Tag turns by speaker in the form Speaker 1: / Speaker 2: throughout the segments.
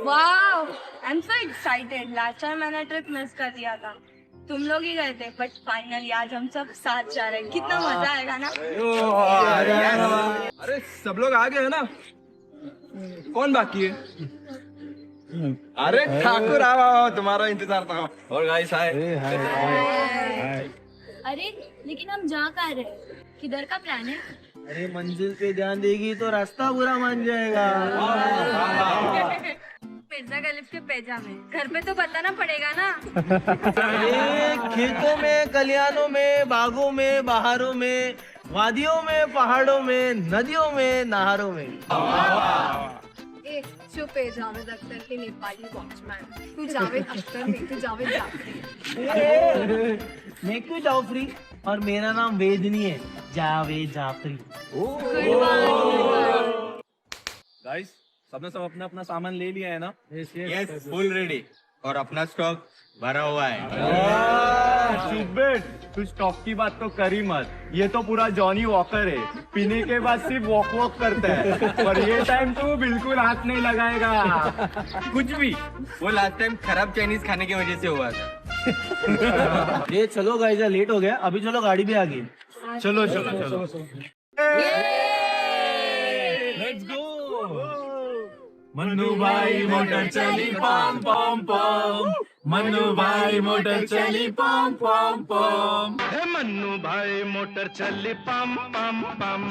Speaker 1: Wow, I am so excited. Last time मैंने trip miss कर दिया था, तुम लोग ही गए थे, बट फाइनली आज हम सब साथ जा रहे हैं। कितना मजा आएगा ना।
Speaker 2: अरे सब लोग आ गए हैं ना, कौन बाकी है? अरे ठाकुर आओ, तुम्हारा इंतजार था। और गाइस हाय।
Speaker 1: अरे लेकिन हम जा कहाँ रहे, किधर का प्लान है?
Speaker 3: अरे मंजिल पे ध्यान देगी तो रास्ता बुरा मान जाएगा।
Speaker 1: मिर्जा गलिफ के पैजामे, घर पे तो बताना पड़ेगा ना।
Speaker 3: अरे खेतों में, कलियानों में, बागों में, बहारों में, वादियों में, पहाड़ों में, नदियों में, नहरों में।
Speaker 1: ए, चुप है, जावेद अख्तर के नेपाली वॉचमैन। तू जावेद अख्तर नहीं, तू जावेद जाफरी।
Speaker 3: मैं क्यों जाफरी? और मेरा नाम वेदनी है, जावेद जाफरी।
Speaker 2: गाइस सबने सब अपना अपना सामान ले लिया है ना?
Speaker 4: यस, फुल रेडी और अपना स्टॉक भरा हुआ है।
Speaker 5: शिटबेट, तू स्टॉक की बात तो करी मत, ये तो पूरा जॉनी वॉकर है, पीने के बाद सिर्फ वॉक वॉक करता है, पर ये टाइम तू बिल्कुल हाथ नहीं लगाएगा
Speaker 4: कुछ भी, वो लास्ट टाइम खराब चाइनीज खाने की वजह से हुआ था।
Speaker 3: ये चलो गाइस, लेट हो गया, अभी चलो, गाड़ी भी आ गई।
Speaker 5: चलो चलो चलो
Speaker 3: लेट्स गो।
Speaker 5: मन्नू भाई मोटर चली पम पम पम, मन्नू भाई मोटर चली पम पम पम,
Speaker 6: मन्नू भाई मोटर चली पम पम पम,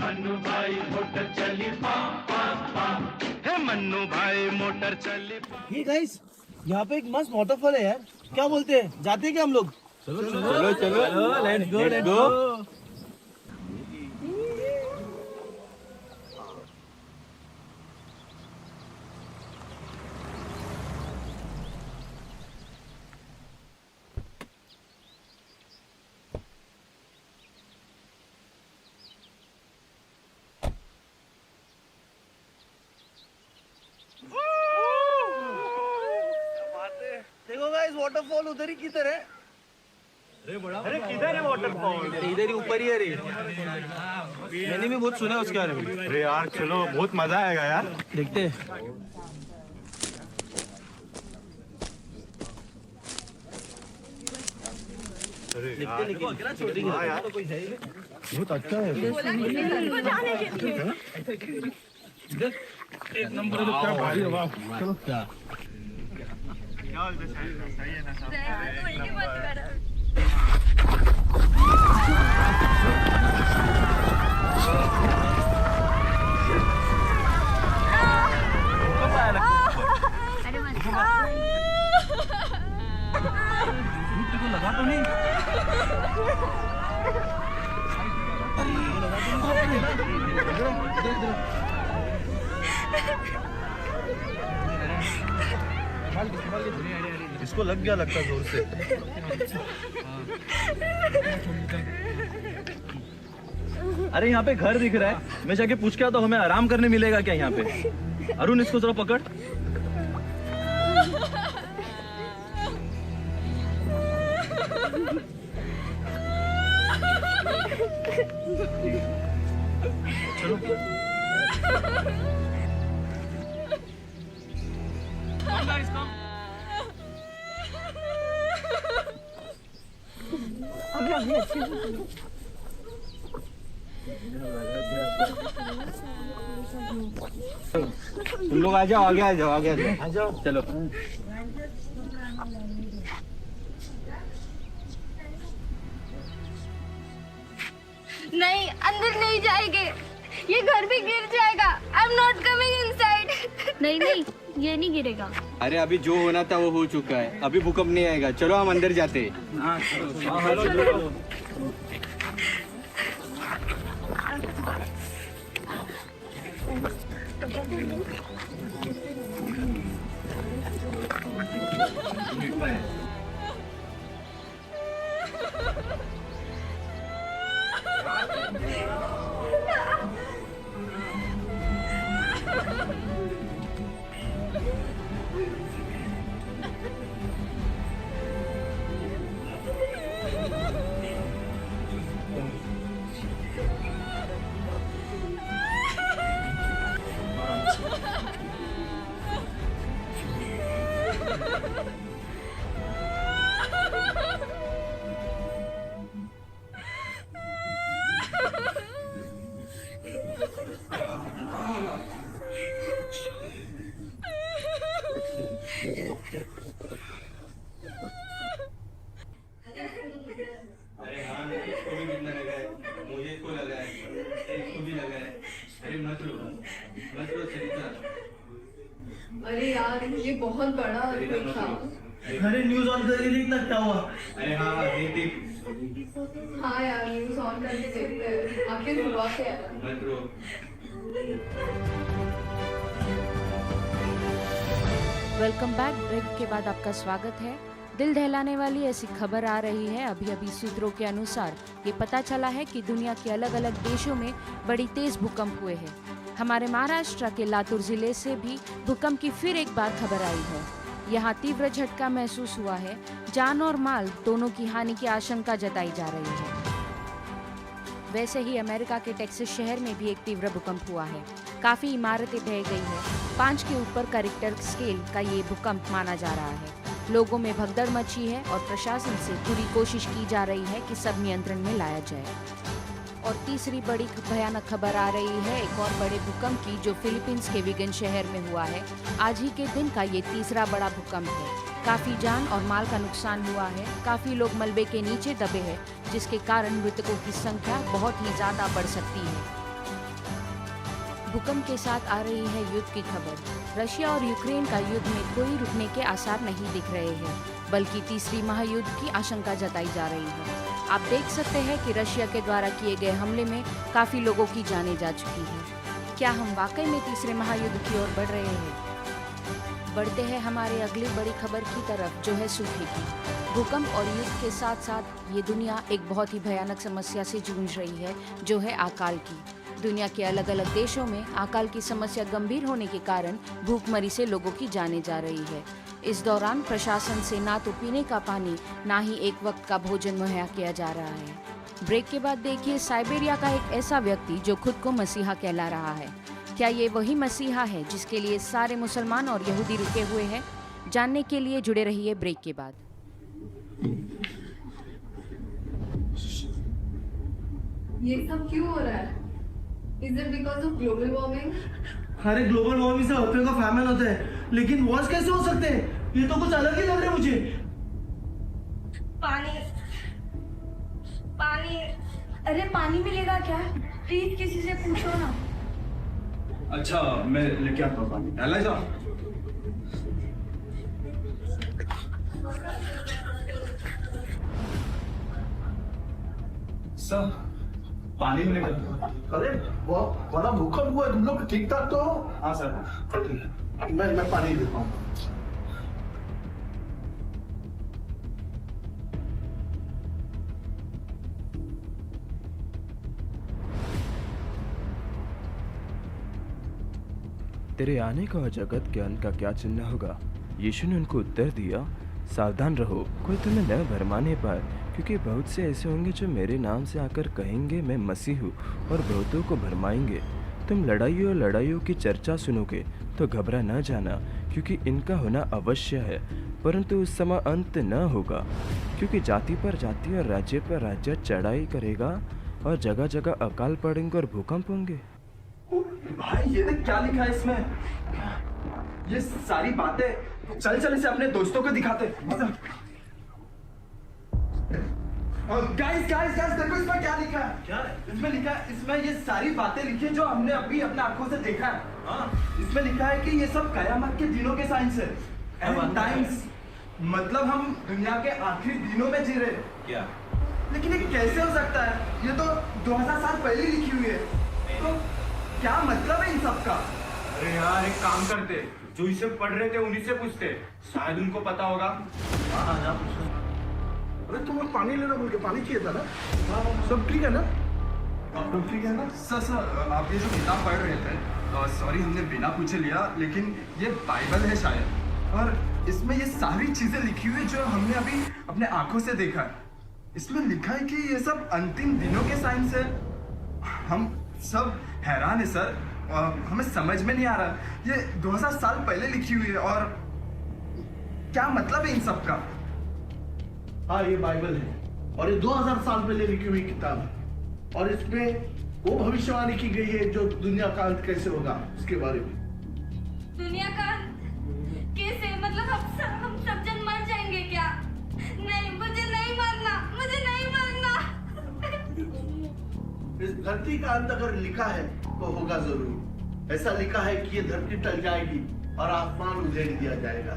Speaker 6: मन्नू भाई मोटर चली पम पम पम, हे मन्नू भाई मोटर चली।
Speaker 3: ये गाइस, यहाँ पे एक मस्त वाटरफॉल है यार, क्या बोलते हैं, जाते हैं क्या हम लोग?
Speaker 4: चलो चलो,
Speaker 3: लेट्स गो लेट्स गो। देखो गाइस, वाटरफॉल उधर ही किधर है?
Speaker 5: अरे किधर है वाटरफॉल?
Speaker 3: इधर ही ऊपर ही है रे। मैंने भी बहुत सुना है उसके बारे में।
Speaker 5: अरे यार चलो, बहुत मजा आएगा यार।
Speaker 3: देखते हैं।
Speaker 5: हाँ यार, बहुत अच्छा है।
Speaker 2: एक नंबर है, तो क्या भारी है, वाह। चलो लगा तो नहीं?
Speaker 5: इसको लग गया लगता जोर से। अरे यहाँ पे घर दिख रहा है, मैं जाके पूछ के आता हूँ, हमें आराम करने मिलेगा क्या यहाँ पे? अरुण, इसको जरा पकड़। चलो
Speaker 4: तुम लोग आ जाओ, आगे आ जाओ, आगे आ जाओ, चलो।
Speaker 1: नहीं, अंदर नहीं जाएंगे, ये घर भी गिर जाएगा। I am not coming inside. नहीं नहीं, ये नहीं गिरेगा।
Speaker 4: अरे अभी जो होना था वो हो चुका है, अभी भूकंप नहीं आएगा। चलो हम अंदर जाते हैं।
Speaker 2: हाँ चलो।
Speaker 4: अरे हाँ इसको भी कितना लगा है, मुझे इसको लगा है, इसको भी लगा है। अरे मत रो सरिता।
Speaker 7: अरे यार ये बहुत बड़ा earthquake था।
Speaker 3: अरे न्यूज ऑन करके देखना क्या हुआ।
Speaker 4: अरे हाँ देख
Speaker 7: हाँ यार न्यूज ऑन करके देखते हैं आखिर हुआ क्या है।
Speaker 4: मत रो।
Speaker 8: Welcome back. ब्रेक के बाद आपका स्वागत है। दिल दहलाने वाली ऐसी खबर आ रही है। अभी सूत्रों के अनुसार ये पता चला है कि दुनिया के अलग अलग देशों में बड़ी तेज भूकंप हुए हैं। हमारे महाराष्ट्र के लातूर जिले से भी भूकंप की फिर एक बार खबर आई है। यहाँ तीव्र झटका महसूस हुआ है। जान और माल दोनों की हानि की आशंका जताई जा रही है। वैसे ही अमेरिका के टेक्सास शहर में भी एक तीव्र भूकंप हुआ है। काफी इमारतें ढह गई है। 5 के ऊपर का रिक्टर स्केल का ये भूकंप माना जा रहा है। लोगों में भगदड़ मची है और प्रशासन से पूरी कोशिश की जा रही है कि सब नियंत्रण में लाया जाए। और तीसरी बड़ी भयानक खबर आ रही है एक और बड़े भूकंप की, जो फिलीपींस के विगन शहर में हुआ है। आज ही के दिन का ये तीसरा बड़ा भूकंप है। काफी जान और माल का नुकसान हुआ है। काफी लोग मलबे के नीचे दबे हैं, जिसके कारण मृतकों की संख्या बहुत ही ज्यादा बढ़ सकती है। भूकंप के साथ आ रही है युद्ध की खबर। रशिया और यूक्रेन का युद्ध में कोई रुकने के आसार नहीं दिख रहे हैं, बल्कि तीसरी महायुद्ध की आशंका जताई जा रही है। आप देख सकते हैं कि रशिया के द्वारा किए गए हमले में काफी लोगों की जानें जा चुकी है। क्या हम वाकई में तीसरे महायुद्ध की ओर बढ़ रहे हैं? बढ़ते हैं हमारे अगली बड़ी खबर की तरफ, जो है सूखे की। भूकंप और युद्ध के साथ साथ ये दुनिया एक बहुत ही भयानक समस्या से जूझ रही है, जो है अकाल की। दुनिया के अलग अलग देशों में अकाल की समस्या गंभीर होने के कारण भूखमरी से लोगों की जाने जा रही है। इस दौरान प्रशासन से ना तो पीने का पानी, ना ही एक वक्त का भोजन मुहैया किया जा रहा है। ब्रेक के बाद देखिए साइबेरिया का एक ऐसा व्यक्ति जो खुद को मसीहा कहला रहा है। क्या ये वही मसीहा है जिसके लिए सारे मुसलमान और यहूदी रुके हुए हैं? जानने के लिए जुड़े रहिए ब्रेक के बाद।
Speaker 7: ये सब क्यों हो रहा है? Is it because of global warming?
Speaker 3: अरे ग्लोबल वार्मिंग से हफ्ते का फैमिन होता है, लेकिन वॉर्स कैसे हो सकते हैं? ये तो कुछ अलग ही लग रहा है मुझे।
Speaker 1: पानी पानी, अरे पानी मिलेगा क्या? प्लीज किसी से पूछो ना।
Speaker 2: अच्छा मैं लेके आता हूँ पानी। एलाइजा सर, पानी मिलेगा?
Speaker 9: अरे बहुत बड़ा भूकंप हुआ है, तुम लोग ठीक ठाक तो हो?
Speaker 2: हाँ सर।
Speaker 9: मैं पानी देता हूँ।
Speaker 10: तेरे आने का और जगत के अंत का क्या चिन्ह होगा? यीशु ने उनको उत्तर दिया, सावधान रहो, कोई तुम्हें न भरमाने पाए, क्योंकि बहुत से ऐसे होंगे जो मेरे नाम से आकर कहेंगे मैं मसीह हूँ, और बहुतों को भरमाएंगे। तुम लड़ाइयों की चर्चा सुनोगे तो घबरा न जाना, क्योंकि इनका होना अवश्य है, परंतु उस समय अंत न होगा, क्योंकि जाति पर जाति और राज्य पर राज्य चढ़ाई करेगा, और जगह जगह अकाल पड़ेंगे और भूकंप होंगे।
Speaker 2: भाई ये देख क्या लिखा है इसमें। ये सारी बातें चल इसे अपने दोस्तों को दिखाते। गाइस देखो इसमें क्या लिखा है।
Speaker 3: क्या है?
Speaker 2: इसमें लिखा है, इसमें ये सारी बातें लिखी हैं जो हमने अभी अपने आंखों से देखा है। हाँ, इसमें लिखा है कि ये सब कयामत के दिनों के साइंस है। एंड टाइम्स, मतलब हम दुनिया के आखिरी दिनों में जी रहे हैं।
Speaker 4: क्या?
Speaker 2: लेकिन ये कैसे हो सकता है? ये तो 2000 साल पहले लिखी हुई है। तो क्या मतलब है इन सब का?
Speaker 5: अरे यार एक काम करते, जो इसे पढ़ रहे थे उन्हीं से पूछते, शायद उनको पता होगा।
Speaker 3: हाँ जा पूछो।
Speaker 9: अरे तुम लोग पानी लेना बोल के पानी चाहिए था ना? सब ठीक है ना?
Speaker 2: सब ठीक है ना? सर आप ये जो किताब पढ़ रहे थे, सॉरी हमने बिना पूछे लिया, लेकिन ये बाइबल है शायद, और इसमें ये सारी चीजें लिखी हुई जो हमने अभी अपने आंखों से देखा है। इसमें लिखा है कि ये सब अंतिम दिनों के साइंस है। हम सब हैरान है सर, हमें समझ में नहीं आ रहा। ये 2000 साल पहले लिखी हुई है, और क्या मतलब है इन सब का?
Speaker 9: हाँ, ये बाइबल है और ये 2000 साल पहले लिखी हुई किताब है और इसमें वो भविष्यवाणी की गई है जो दुनिया का अंत कैसे होगा उसके बारे में।
Speaker 1: दुनिया का कैसे? मतलब हम सब जन मर जाएंगे क्या? नहीं, मुझे नहीं मरना, मुझे नहीं मरना।
Speaker 9: इस धरती का अंत अगर लिखा है तो होगा जरूर। ऐसा लिखा है कि ये धरती टल जाएगी और आसमान उधेड़ दिया जाएगा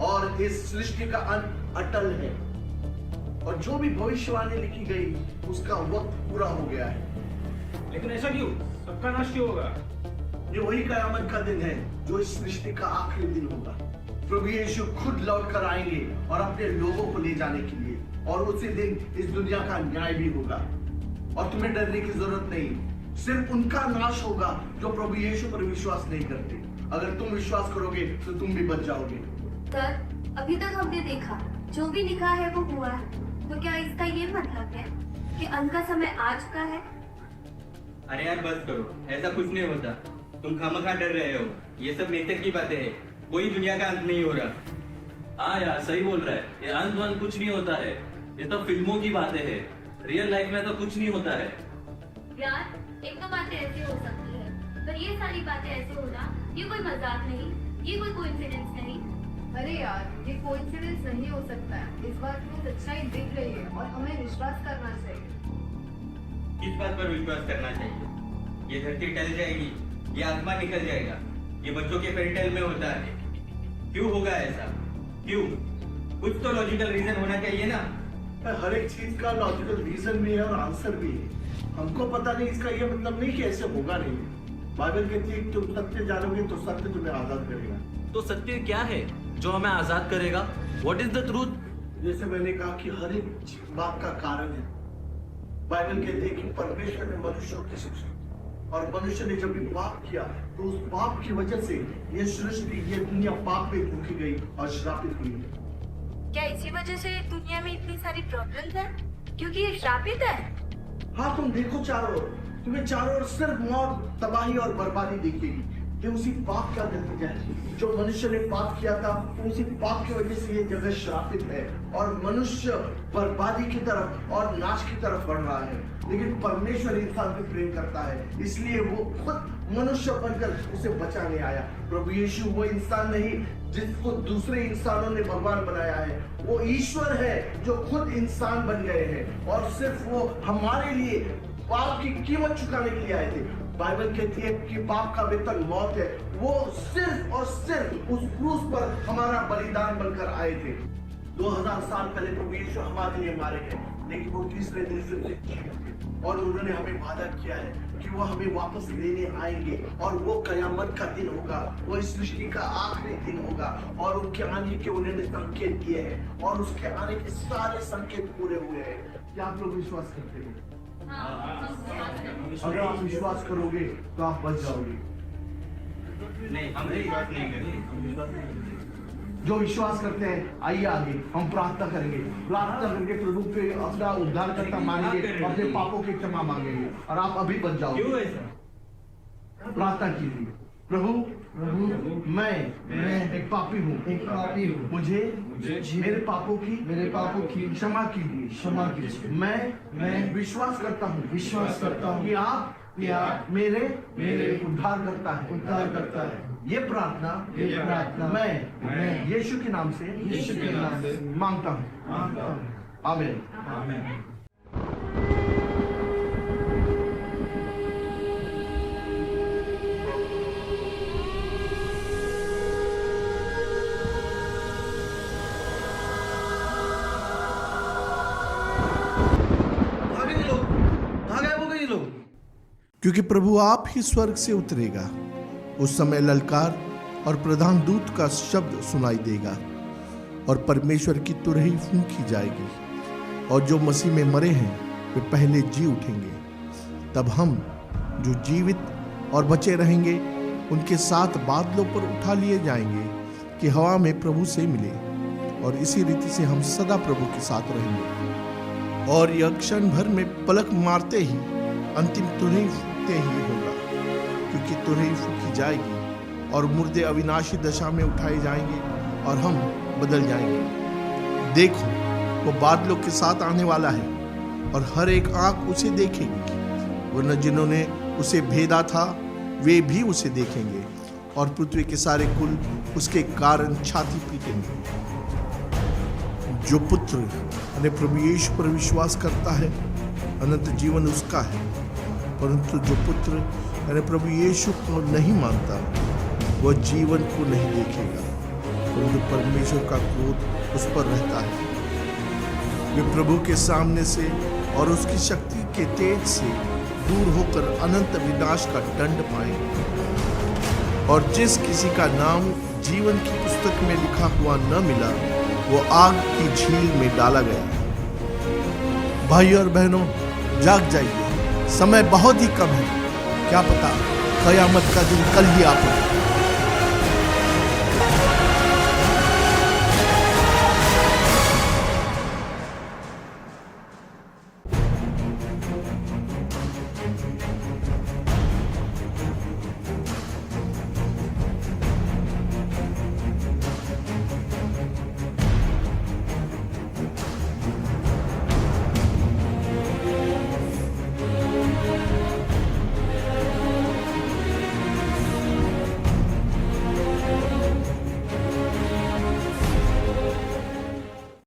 Speaker 9: और इस सृष्टि का अंत अटल है और जो भी भविष्यवाणी लिखी गई उसका वक्त पूरा हो गया है।
Speaker 5: लेकिन ऐसा क्यों? सबका नाश क्यों होगा?
Speaker 9: ये वही कयामत का दिन है जो इस सृष्टि का आखिरी दिन होगा। प्रभु यीशु खुद लौट कर आएंगे और अपने लोगों को ले जाने के लिए और उसी दिन इस दुनिया का न्याय भी होगा और तुम्हें डरने की जरूरत नहीं। सिर्फ उनका नाश होगा जो प्रभु यीशु पर विश्वास नहीं करते। अगर तुम विश्वास करोगे तो तुम भी बच जाओगे।
Speaker 7: सर, अभी तक हमने देखा जो भी लिखा है वो हुआ है, तो क्या इसका ये मतलब है कि अंत का समय आ चुका है?
Speaker 4: अरे यार बस करो, ऐसा कुछ नहीं होता। तुम खामखा डर रहे हो। ये सब नेचर की बातें हैं। कोई दुनिया का अंत नहीं हो रहा।
Speaker 11: हाँ यार, सही बोल रहा है। ये अंत वंत कुछ नहीं होता है। ये तो फिल्मों की बातें हैं। रियल लाइफ में तो कुछ नहीं होता है।
Speaker 7: यार, एक तो बातें ऐसी हो सकती है, पर ये सारी बातें ऐसे होना, ये कोई मजाक नहीं, ये कोई कोइंसिडेंस नहीं।
Speaker 12: अरे यार, ये कोइंसिडेंस नहीं हो सकता है। इस बात में सच्चाई दिख रही है और हमें विश्वास करना चाहिए।
Speaker 4: किस बात पर विश्वास करना चाहिए? ये धरती टल जाएगी, ये आसमान निकल जाएगा। ये बच्चों के फेयरटेल में होता है। क्यों होगा ऐसा? क्यों? कुछ तो लॉजिकल रीजन होना चाहिए ना।
Speaker 9: हर एक चीज का लॉजिकल रीजन भी है और आंसर भी है। हमको पता नहीं, इसका ये मतलब नहीं कि ऐसे होगा नहीं। बाइबल कहती है कि तुम सत्य जानोगे तो सत्य तुम्हें आजाद करेगा।
Speaker 11: तो सत्य क्या है जो हमें आजाद करेगा? What is the truth?
Speaker 9: जैसे मैंने कहा कि हर एक बात का कारण है। बाइबल कहती है कि परमेश्वर ने मनुष्यों की शिक्षा और मनुष्य ने जब भी पाप किया तो उस पाप की वजह से ये सृष्टि, ये दुनिया पाप में धोखी गई और श्रापित हुई है।
Speaker 1: क्या इसी वजह से दुनिया में इतनी सारी प्रॉब्लम्स हैं? क्योंकि ये श्रापित है?
Speaker 9: हाँ, तुम देखो चारों ओर, तुम्हें चारों ओर सिर्फ मौत, तबाही और बर्बादी दिखेगी। ये उसी पाप का नतीजा है। जो मनुष्य ने पाप किया था तो उसी पाप की वजह से ये जगह श्रापित है और मनुष्य बर्बादी की तरफ और नाश की तरफ बढ़ रहा है। लेकिन परमेश्वर इंसान को प्रेम करता है, इसलिए वो खुद मनुष्य बनकर उसे बचाने आया। प्रभु यीशु वो इंसान नहीं जिसको दूसरे इंसानों ने भगवान बनाया है, वो ईश्वर है जो खुद इंसान बन गए हैं और सिर्फ वो हमारे लिए पाप की कीमत चुकाने के लिए आए थे। बाइबल कहती है कि पाप का वेतन मौत है। वो सिर्फ और सिर्फ उस क्रूस पर हमारा बलिदान बनकर आए थे। 2000 साल पहले प्रभु यीशु हमारे लिए मारे गए, लेकिन वो तीसरे दिन फिर से जी उठे और उन्होंने हमें वादा किया है कि वो हमें वापस लेने आएंगे और वो कयामत का दिन होगा, वो इस सृष्टि का आखिरी दिन होगा और उनके आने के उन्होंने संकेत दिए हैं और उसके आने के सारे संकेत पूरे हुए हैं। क्या आप लोग विश्वास करते हैं? अगर आप विश्वास करोगे तो आप बच जाओगे।
Speaker 4: नहीं, हम विश्वास नहीं करेंगे।
Speaker 9: जो विश्वास करते हैं आइए आगे, हम प्रार्थना करेंगे। प्रार्थना करके प्रभु के अपना उद्धारकर्ता मानेंगे, अपने पापों की क्षमा मांगेंगे और आप अभी बच जाओगे।
Speaker 4: क्यों ऐसा?
Speaker 9: प्रार्थना कीजिए। प्रभु, मैं एक पापी हूँ, मुझे मेरे पापों की क्षमा कीजिए। मैं विश्वास करता हूँ कि आप मेरे उद्धार करता है। ये प्रार्थना मैं यीशु के नाम से मांगता हूँ। आमीन। क्योंकि प्रभु आप ही स्वर्ग से उतरेगा, उस समय ललकार और प्रधान दूत का शब्द सुनाई देगा और परमेश्वर की तुरही फूंकी जाएगी और जो मसीह में मरे हैं वे पहले जी उठेंगे। तब हम जो जीवित और बचे रहेंगे उनके साथ बादलों पर उठा लिए जाएंगे कि हवा में प्रभु से मिले और इसी रीति से हम सदा प्रभु के साथ रहेंगे। और यह क्षण भर में पलक मारते ही अंतिम तुरही फूकते ही होगा, क्योंकि तुरही फूकी जाएगी और मुर्दे अविनाशी दशा में उठाए जाएंगे और हम बदल जाएंगे। देखो, वो बादलों के साथ आने वाला है और हर एक आंख उसे देखेगी, वरना जिन्होंने उसे भेदा था वे भी उसे देखेंगे और पृथ्वी के सारे कुल उसके कारण छाती पीटेंगे। जो पुत्र यानी प्रभु यीशु पर विश्वास करता है, अनंत जीवन उसका है, परंतु जो पुत्र यानी प्रभु यीशु को नहीं मानता, वह जीवन को नहीं देखेगा, परंतु परमेश्वर का क्रोध उस पर रहता है। वे प्रभु के सामने से और उसकी शक्ति के तेज से दूर होकर अनंत विनाश का दंड पाएंगे। और जिस किसी का नाम जीवन की पुस्तक में लिखा हुआ न मिला, वो आग की झील में डाला गया। भाइयों और बहनों, जाग जाइए, समय बहुत ही कम है। क्या पता कयामत का दिन कल ही आ पड़े।